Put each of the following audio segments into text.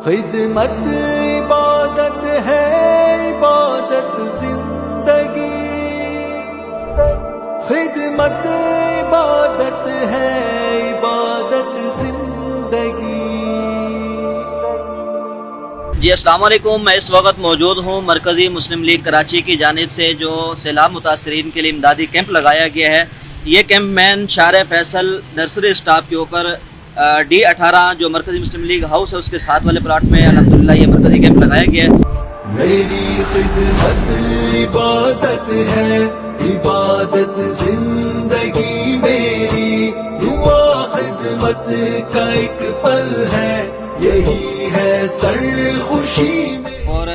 خدمت عبادت ہے، عبادت زندگی، خدمت عبادت ہے، عبادت زندگی۔ جی السلام علیکم، میں اس وقت موجود ہوں مرکزی مسلم لیگ کراچی کی جانب سے جو سیلاب متاثرین کے لیے امدادی کیمپ لگایا گیا ہے۔ یہ کیمپ مین شارع فیصل نرسری اسٹاپ کے اوپر D18 جو مرکزی مسلم لیگ ہاؤس ہے اس کے ساتھ والے پلاٹ میں الحمدللہ یہ مرکزی کیمپ لگایا گیا ہے۔ میری خدمت عبادت ہے، عبادت زندگی میری، دعا خدمت کا ایک پل ہے، یہی ہے سر خوشی میں۔ اور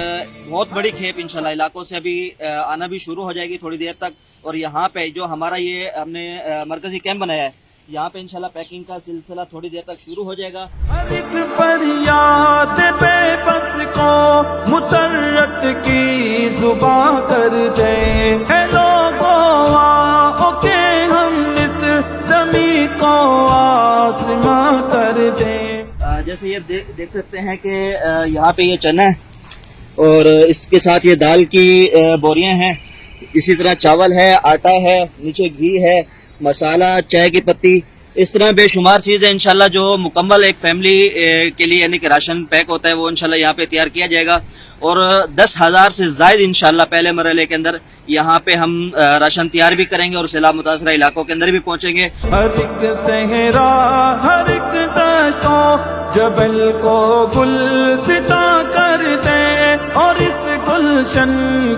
بہت بڑی کھیپ انشاءاللہ علاقوں سے ابھی آنا بھی شروع ہو جائے گی تھوڑی دیر تک، اور یہاں پہ جو ہمارا یہ ہم نے مرکزی کیمپ بنایا ہے یہاں پہ انشاءاللہ پیکنگ کا سلسلہ تھوڑی دیر تک شروع ہو جائے گا۔ ہر ایک فریاد بے بس کو مسرت کی زباں کر دے، اے لوگوں آؤ کہ ہم اس زمین کو آسماں کر دیں۔ جیسے یہ دیکھ سکتے ہیں کہ یہاں پہ یہ چنا ہے اور اس کے ساتھ یہ دال کی بوریاں ہیں، اسی طرح چاول ہے، آٹا ہے، نیچے گھی ہے، مسالہ، چائے کی پتی، اس طرح بے شمار چیزیں انشاءاللہ جو مکمل ایک فیملی کے لیے یعنی کہ راشن پیک ہوتا ہے وہ انشاءاللہ یہاں پہ تیار کیا جائے گا، اور 10,000 سے زائد انشاءاللہ پہلے مرحلے کے اندر یہاں پہ ہم راشن تیار بھی کریں گے اور سیلاب متاثرہ علاقوں کے اندر بھی پہنچیں گے۔ ہر ایک صحرا، ہر ایک دشت و جبل کو گلستہ کر دے، اور اس گلشن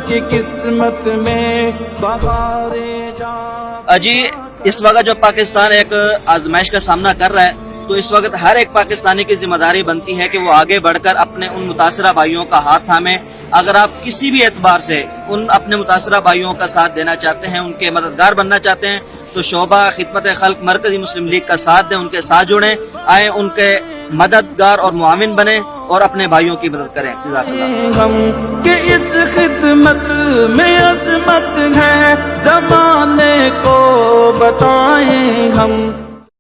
کی قسمت میں بہاریں جا۔ جی اس وقت جو پاکستان ایک آزمائش کا سامنا کر رہا ہے تو اس وقت ہر ایک پاکستانی کی ذمہ داری بنتی ہے کہ وہ آگے بڑھ کر اپنے ان متاثرہ بھائیوں کا ہاتھ تھامے۔ اگر آپ کسی بھی اعتبار سے ان اپنے متاثرہ بھائیوں کا ساتھ دینا چاہتے ہیں، ان کے مددگار بننا چاہتے ہیں تو شعبہ خدمت خلق مرکزی مسلم لیگ کا ساتھ دیں، ان کے ساتھ جڑیں، آئیں ان کے مددگار اور معاون بنیں اور اپنے بھائیوں کی مدد کریں۔ جزاک اللہ۔ ہم کہ اس خدمت میں عظمت ہے، زمانے کو بتائیں ہم۔